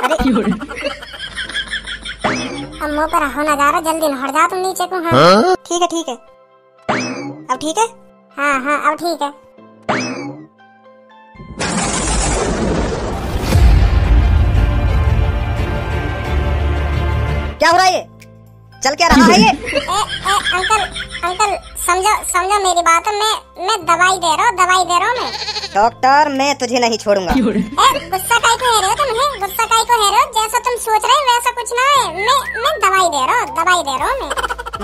अरे अब मुँह पर होना जा रहा, जल्दी हट जा तुम नीचे को। हाँ ठीक है ठीक है, अब ठीक है। हाँ हाँ अब ठीक है। क्या हो रहा है ये? चल क्या रहा है ये? अंकल अंकल समझो मेरी बात। मैं दवाई दे रहा हूँ मैं। डॉक्टर मैं तुझे नहीं छोड़ूंगा। गुस्सा काहे को है रहे हो तुम? गुस्सा काहे को है रहे हो? जैसा तुम सोच रहे हो वैसा कुछ ना है। मैं दवाई दे रहा हूँ मैं।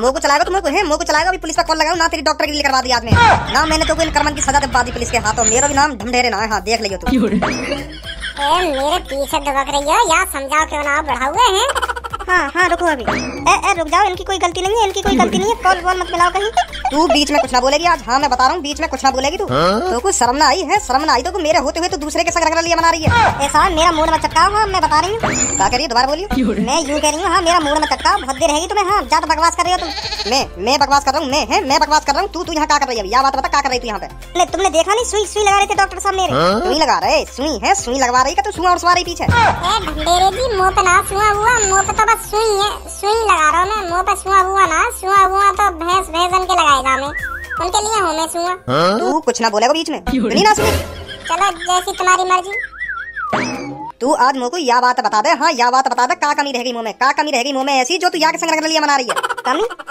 मुँह को चलाएगा तो मुँह को चलाएगा। अभी पुलिस का कॉल लगाऊं ना, तेरी डॉक्टर के लिए करवा दी आज में ना। मैंने तो कोई करमन की सजा दिलवा दी पुलिस के हाथों। मेरा भी नाम ढमढेरे ना है। हाँ देख लियो तू। मेरे पीछे दबक रही हो यार, समझाओ क्यों ना, बढ़ा हुए हैं। हाँ रुको अभी। रुक जाओ, इनकी कोई गलती नहीं है, कॉल वॉल मत मिलाओ कहीं। तू बीच में कुछ ना बोलेगी आज। हाँ मैं बता रहा हूँ, बीच में कुछ ना बोलेगी तू। तो कुछ शर्म ना आई है? शर्म ना आई तो मेरे होते हुए तो दूसरे के संग रगड़ा लिया बना रही है। ऐसा मेरा मूड मत चटकाओ। हाँ मैं बता रही हूँ। क्या कह रही है? दोबारा बोलियो। मैं यूँ कह रही हूँ, हाँ मेरा मूड मत चटकाओ। बहुत देर रहेगी तुम्हें। हाँ ज्यादा बकवास कर रही हो तुम। मैं बकवास कर रहा हूँ? मैं बकवास कर रहा हूँ? तू यहाँ क्या कर रही है? यह बात बता, क्या कर रही थी यहाँ पे? तुमने देखा नहीं? सुई लगा रहे थे डॉक्टर साहब मेरे। सुई लगा रहे? सुई लगवा रही? तू सुआ और सवा रही पीछे? ढंडेरे जी, मुँह पे ना सुआ हुआ, मुँह पे तो बस सुई है। सुई लगा रहा हूँ मैं, मुँह पे सुआ हुआ ना। सुआ हुआ तो भैंस के लगाएगा मैं, उनके लिए हूँ मैं सुआ। तू कुछ ना बोलेगा बीच में? सुनी ना सुनी? चलो जैसी तुम्हारी मर्जी। तू आज मुझको यह बात बता दे। हाँ यह बात बता दे, क्या कमी रहेगी मुँह में? क्या कमी रहेगी मुँह में ऐसी जो तू यहाँ के संग रगड़ लिया बना रही है?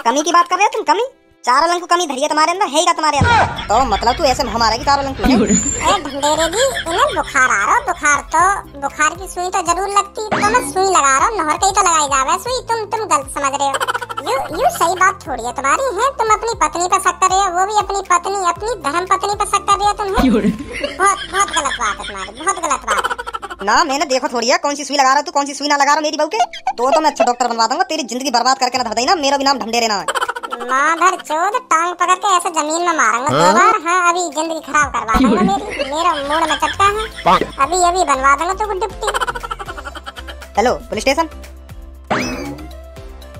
कमी की बात कर रहे हो तुम? कमी? चार अलंग को कमी धरी है तुम्हारे अंदर, है तुम्हारे अंदर। तो मतलब तू ऐसे हमारा की चार अलंग को? ढंडेरे जी, इन्हें बुखार आ रहा। बुखार की सुई तो जरूर लगती, तो मैं सुई लगा रहा हूँ। नहर कहीं तो लगाई जावे सुई। तुम गलत समझ रहे हो। यू सही बात थोड़ी है तुम्हारी। है तुम अपनी पत्नी पर शक कर रहे हो, वो भी अपनी धर्म पत्नी पर शक कर रहे हो तुम। बहुत गलत बात है तुम्हारी, बहुत गलत बात है ना। मैंने देखो थोड़ी है कौन सी सुई लगा रहा तू, कौन सी सुई ना लगा रहा मेरी बहू के। तो मैं अच्छा डॉक्टर बनवा दूंगा। तेरी जिंदगी बर्बाद करके ना धर देना। मेरा भी नाम ढंडेरे ना है। माधर चोद, टांग पकड़ के ऐसे जमीन में मारूंगा 2 बार। हाँ अभी जिंदगी खराब करवा दूंगा मेरी। मेरा मूड में चटका है। अभी बनवा दूंगा तुमको डिप्टी। Hello police station.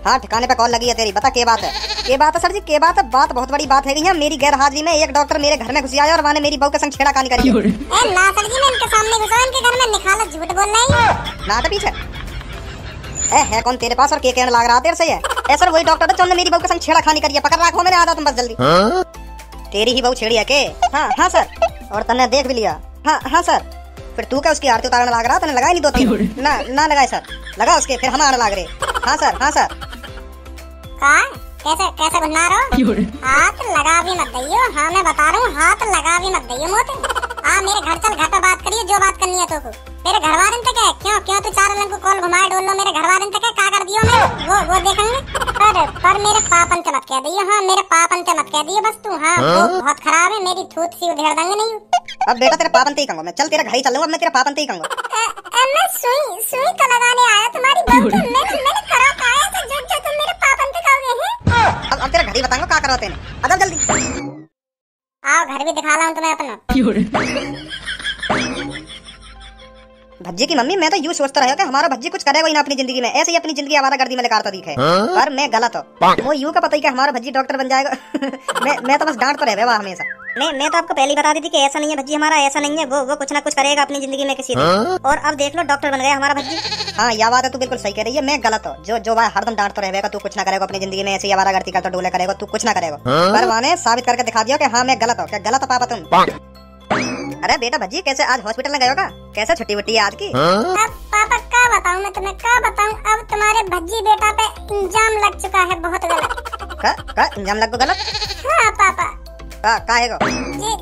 हाँ ठिकाने पे कॉल लगी है तेरी। बता क्या बात है? क्या बात है सर जी? क्या बात है? बात बहुत बड़ी बात है। मेरी गैर हाजिरी में एक डॉक्टर मेरे घर में घुस आया और वहाँ मेरी बहू के संग छेड़खानी करी। ना सर जी, मैं इनके सामने घुसा, इनके घर में निकाला, झूठ बोल रही है ना। तो पीछे है कौन तेरे पास और क्या कहने लग रहा तेरे से? है सर वही डॉक्टर जो मेरी बहू के संग छेड़खानी करी है। पकड़ रखो मैंने, आजा तुम बस जल्दी। तेरी ही बहू छेड़ी है के? हाँ सर, और तन्ने देख भी लिया। हाँ सर। फिर तू क्या उसकी आरती उतारने लग रहा? तने लगाई नहीं 2-3? ना लगाए सर। लगा उसके, फिर हम आने लग रहे। हाँ सर। कैसे घुना रहो? हाथ लगा भी मत दइयो। हाँ मैं बता रहा हूँ, हाथ लगा भी मत दइयो मोते। मेरे घर चल, घर पे बात करिए जो बात करनी है तो। मेरे घर वाले तक है क्यों तू चार को कॉल घुमाए डोल लो? मेरे घर वाले तक है क्या कर दियो मैं वो देखेंगे। पर मेरे पापन से मत कह दियो। हाँ मेरे पापन से मत कह दियो बस तू। हाँ वो बहुत खराब है, मेरी थूत सी उधेड़ देंगे नहीं। अब बेटा तेरे पापन ते ही कहूंगा मैं। चल तेरा घर ही चलूंगा। अब मैं तेरे पापन ते ही कहूंगा। मैं सुई तो लगाने आया तुम्हारी बहू के। मैंने करा का है जो तुम मेरे पापन ते कहोगे हैं? अब तेरा घर ही बताऊंगा क्या करा तेने। अब जल्दी आओ, घर भी दिखा रहा हूँ तुम्हें अपना। भज्जी की मम्मी, मैं तो यूँ सोचता रहा कि हमारा भज्जी कुछ करेगा ही ना अपनी जिंदगी में। ऐसे ही अपनी जिंदगी आवारागर्दी में लेकर दिखे। पर मैं गलत हूँ। वो यूँ का पता ही कि हमारा भज्जी डॉक्टर बन जाएगा। मैं तो बस डांट तो रहे हमेशा। मैं तो आपको पहले ही बता दी थी कि ऐसा नहीं है भज्जी हमारा, ऐसा नहीं है। वो कुछ ना कुछ करेगा अपनी जिंदगी में किसी दिन। और अब देख लो डॉक्टर बन गया हमारा भज्जी। हाँ यह बात है, तू बिल्कुल सही कह रही है। मैं गलत हूँ। जो भाई हरदम डांट तो रहेगा, तू कुछ ना करेगा अपनी जिंदगी में। ऐसे ही आवारागर्दी करता डोले करेगा, तू कुछ ना करेगा। पर मैंने साबित करके दिखा दिया कि हाँ मैं गलत हूँ। क्या गलत पापा तुम? अरे बेटा भज्जी कैसे आज हॉस्पिटल में गए का? कैसे छुट्टी वुट्टी है आज की? अब पापा क्या बताऊं मैं तुम्हें, क्या बताऊं? अब तुम्हारे भज्जी बेटा पे इंजाम लग चुका है बहुत गलत। का इंजाम लग गलत? हाँ पापा। काहे को?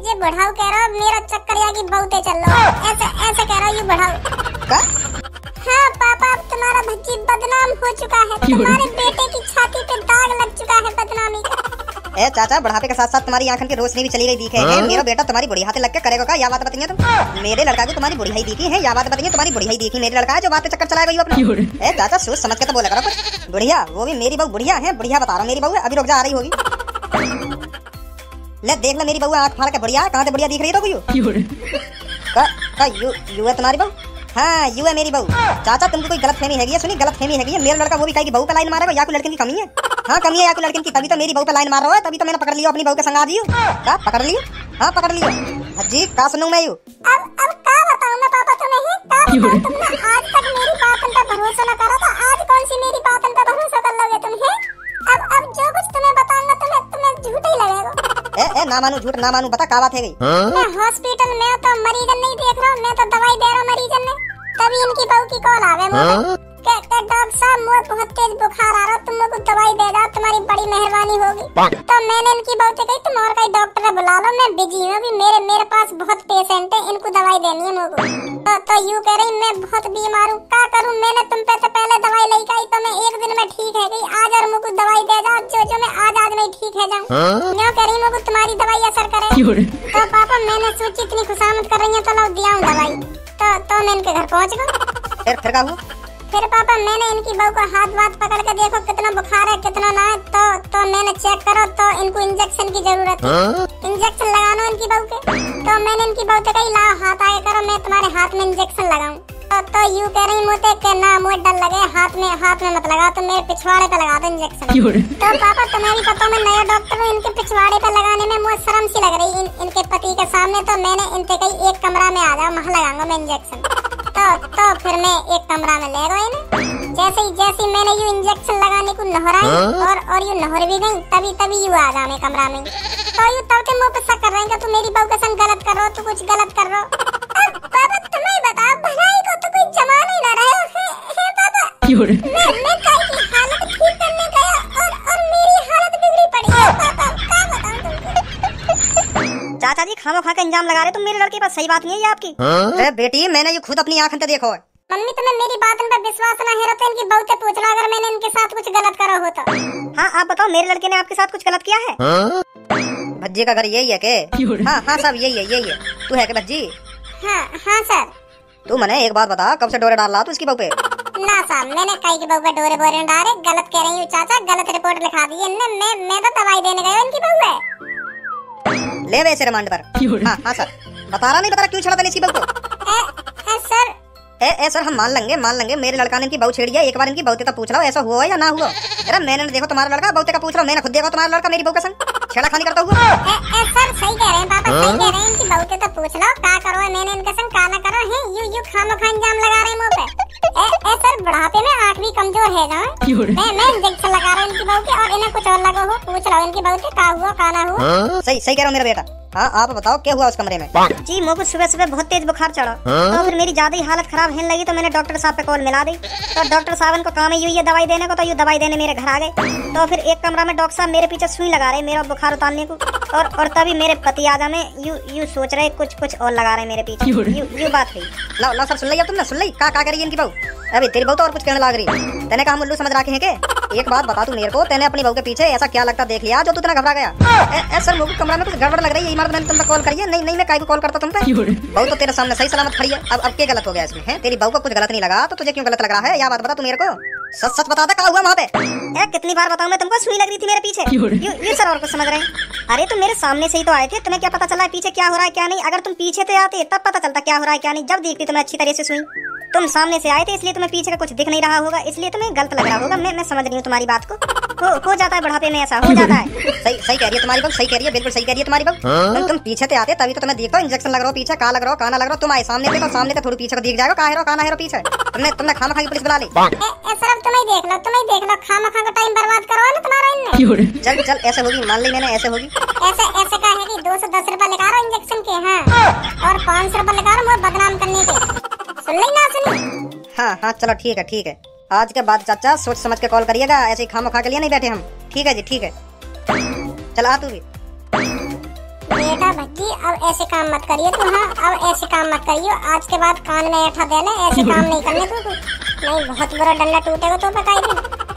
ये बढ़ाओ कह रहा मेरा चक्कर या की बहुते चल रहा है। ऐसे कह रहा ये बढ़ाओ का? हाँ पापा, अब तुम्हारा भज्जी बदनाम हो चुका है। तुम्हारे बेटे की छाती पे दाग लग चुका है बदनामी का। ए चाचा, बुढ़ापे के साथ साथ तुम्हारी आंखों की रोशनी भी चली गई दिखे है। मेरा बेटा तुम्हारी बुढ़ी हाथे लग के करेगा क्या? या बात बताइए तुम। मेरे लड़का को तुम्हारी बुढ़िया दिखी है। या बात बताइए तुम्हारी बुढ़िया दिखी। मेरे लड़का है जो बातें चक्कर चलाएगा यू अपना। ए चाचा सोच समझ के तो बोला करो कुछ। बुढ़िया वो भी मेरी बहू बुढ़िया है। बुढ़िया बता रहा हूँ मेरी बहू है। अभी रुक जा, आ रही होगी। ले देख ले मेरी बहू आंख फाड़ के बुढ़िया है। कहाँ से बुढ़िया दिख रही है तो यू है तुम्हारी बहू? हाँ यू है मेरी बहू। चाचा तुमको कोई गलतफहमी है? सुनी गलतफहमी है। मेरा लड़का वो भी कहेगी बहू पे लाइन मारेगा। या कोई लड़के की कमी है? हाँ कमी है या कोई लड़के की, तभी तो मेरी बहू पे लाइन मार रहा है। तभी तो मैंने पकड़ लिया अपनी बहू के संग आ दियो। क्या पकड़ लियो? हाँ पकड़ लियो। भज्जी का सुनूं मैं यू? अब क्या बताऊं मैं पापा तुम्हें? तुमने आज तक मेरी बात ना मानू झूठ ना मानू, बता क्या बात है गई? मैं हॉस्पिटल में हूँ तो मरीजन नहीं देख रहा हूँ, मैं तो दवाई दे रहा हूँ मरीजन ने, तभी इनकी बहू की कॉल आवे मुझे कि डॉक्टर साहब मुझे बहुत तेज बुखार आ रहा, तुम मुझे दवाई दे दो, तुम्हारी बड़ी मेहरबानी होगी। तो मैंने इनकी बहू से कही तुम और कोई डॉक्टर बुला लो, मैं बिजी हूँ अभी, मेरे पास बहुत पेशेंट है, इनको दवाई देनी है मुझे। तो यूँ कह रही मैं बहुत बीमार हूँ, क्या करूँ? मैंने तुम पे से पहले दवाई लेके आई तो मैं एक दिन में ठीक है गई, आज और मुझे दवाई दे जाओ जो मैं आज नहीं ठीक है जाऊँ। मैं कह रही मुझे तुम्हारी दवाई असर करे। तो पापा मैंने सोची इतनी खुशामद कर रही है तो लो दिया हूँ दवाई। तो मैं इनके घर पहुँच गई। फिर क्या हुआ? फिर पापा मैंने इनकी बहू को हाथ पकड़ के देखो कितना बुखार है कितना ना है, तो मैंने चेक करो तो इनको इंजेक्शन की जरूरत है, इंजेक्शन लगाना इनकी बहू के। तो मैंने इनकी बहू से कही लाओ हाथ आगे करो, मैं तुम्हारे हाथ में इंजेक्शन लगाऊं। तो यूँ कह रही मुझे कि ना मुझे डर लगे, हाथ में मत लगा, तुम मेरे पिछवाड़े पे लगा दो इंजेक्शन। तो पापा तुम्हें भी पता मैं नया डॉक्टर हूँ, इनके पिछवाड़े पे लगाने में मुझे शर्म सी लग रही इनके पति के सामने। तो मैंने इनसे कही एक कमरा में आ जाओ, वहाँ लगाऊंगा मैं इंजेक्शन। तो फिर मैं एक कमरा में ले गए इन्हें। जैसे मैंने यू इंजेक्शन लगाने को नहराई और यू नहर भी गई, तभी यू आ जाने कमरा में। तो यू तब के मुँह पे शक कर रहे हैं कि तू मेरी बहू के संग गलत कर रहा हो, तू कुछ गलत कर रहा हो। पापा तुम्हें बताओ भलाई को तो कोई जमा नहीं ना रहे है पापा। मैं काई की हालत ठीक करने गया और मेरी हालत बिगड़ी पड़ी है पापा, क्या बताऊं तुमको। चाचा जी खामो खा के इंजाम लगा रहे तुम मेरे लड़के पर, सही बात नहीं है ये आपकी। अरे बेटी मैंने ये खुद अपनी आंखों से देखो है। मम्मी तुम्हें मेरी बात पे विश्वास ना है तो इनकी बहू से पूछ लो अगर मैंने इनके साथ कुछ गलत करा हो तो। हाँ आप बताओ मेरे लड़के ने आपके साथ कुछ गलत किया है? भज्जी का घर यही है के? हाँ सब यही है। तू है के भज्जी? हाँ सर। तू मने एक बात बता, कब से डोरे डाल रहा तू इसकी बहू पे? ना साहब मैंने कई की बहू पे डोरे बोरे डाले, गलत कह रही हूँ चाचा, गलत रिपोर्ट लिखा दी इनने। मैं तो दवाई देने गया इनकी बहू है। ले वैसे रिमांड पर। हाँ सर बता रहा नहीं बता रहा क्यों छड़ा था इसकी बहू को? सर सर हम मान लेंगे मेरे लड़का ने इनकी बहू छेड़ी है, एक बार इनकी बहू का पूछ लो ऐसा हुआ है या ना हुआ। अरे मैंने देखो तुम्हारा लड़का बहू का पूछ रहा, मैंने खुद देखा तुम्हारा लड़का मेरी बहू के संग छेड़ा खानी करता हुआ। सर सही कह रहे हैं पापा, सही कह रहे हैं, इनकी बहू के तो पूछ लो क्या करो है मैंने इनके संग, क्या ना करो है यू खामोखा इंजाम लगा रहे हैं मुंह पे। सर बुढ़ापे में आंख भी कमजोर है ना, मैं इंजेक्शन लगा रहा हूं इनकी बहू के और इन्हें कुछ और लगा हो, पूछ लो इनकी बहू से क्या हुआ क्या ना हुआ। सही कह रहा हूं मेरा बेटा। हाँ आप बताओ क्या हुआ उस कमरे में? जी मुझे सुबह बहुत तेज बुखार चढ़ा, तो फिर मेरी ज्यादा ही हालत खराब होने लगी, तो मैंने डॉक्टर साहब पे कॉल मिला दी। तो डॉक्टर साहब को काम है ये दवाई देने को, तो ये दवाई देने मेरे घर आ गए। तो फिर एक कमरा में डॉक्टर साहब मेरे पीछे सुई लगा रहे मेरा बुखार उतारने को, और तभी मेरे पति आजा में यू सोच रहे कुछ और लगा रहे मेरे पीछे। यू बात है। लो सर सुन ली अब तुमने, सुन ली क्या करी इनकी बहू? अभी तेरी बहू तो और कुछ कहने लग रही, तेने कहा मुल्लू समझ रखे हैं के? एक बात बता तू मेरे को, तेने अपनी बहू के पीछे ऐसा क्या लगता देख लिया जो तू इतना घबरा गया? सर मुझे कमरा में कुछ गड़बड़ लग रही है, इमारत मैंने तुम कॉल करी है। नहीं मैं काहे को कॉल करता तुम पे? बहू तो तेरे सामने सही सलामत खड़ी है, अब क्या गलत हो गया इसमें? है तेरी बहू को कुछ गलत नहीं लगा तो तुझे क्यों गलत लग रहा है? या बात बता तू मेरे को, सच बता दे क्या हुआ वहाँ पे? कितनी बार बताऊं मैं तुमको, सुई लग रही थी मेरे पीछे। ये सर और कुछ समझ रहे हैं? अरे तुम मेरे सामने से ही तो आए थे, तुम्हें क्या पता चला है पीछे क्या हो रहा है क्या नहीं? अगर तुम पीछे तो आते तब पता चलता क्या हो रहा है क्या नहीं, जब देखती तुम्हें अच्छी तरह से सुई। तुम सामने से आए थे इसलिए तुम्हें पीछे का कुछ दिख नहीं रहा होगा, इसलिए तुम्हें गलत लग रहा होगा। मैं समझ रही हूँ तुम्हारी बात को, हो जाता है बुढ़ापे में ऐसा हो जाता है। सही कह रही है तुम्हारी बहू, सही कह रही है, बिल्कुल सही कह रही है तुम्हारी बहू। तुम पीछे से आते तभी तो तुम्हें देखो इंजेक्शन लग रहा हो पीछे, का लग रहा हो का ना लग रहा हो। तुम आए सामने थे तो सामने से थोड़ी पीछे को दिख जाएगा का है रो पीछे। तुमने खामखा की पुलिस बुला ली। सर तुम्हें देख लो खामखा का टाइम बर्बाद करवा ना तुम्हारा इनने। चल ऐसे होगी, मान ली मैंने ऐसे होगी। ऐसे का है कि 210 रुपए लगा रहा इंजेक्शन के, हाँ, और 500 रुपए लगा रहा हूँ बदनाम करने के। सुन ली ना सुनी? हाँ चलो ठीक है। आज के बाद चाचा सोच समझ के कॉल करिएगा, ऐसे ही खामखा के लिए नहीं बैठे हम। ठीक है जी ठीक है, चल आ तू भी। बेटा भज्जी अब ऐसे काम मत करिए तू, हाँ अब ऐसे काम मत करियो, आज के बाद कान में ऐठा दे ले, ऐसे काम नहीं करने तू, नहीं बहुत बुरा डंडा टूटेगा तो पकाई।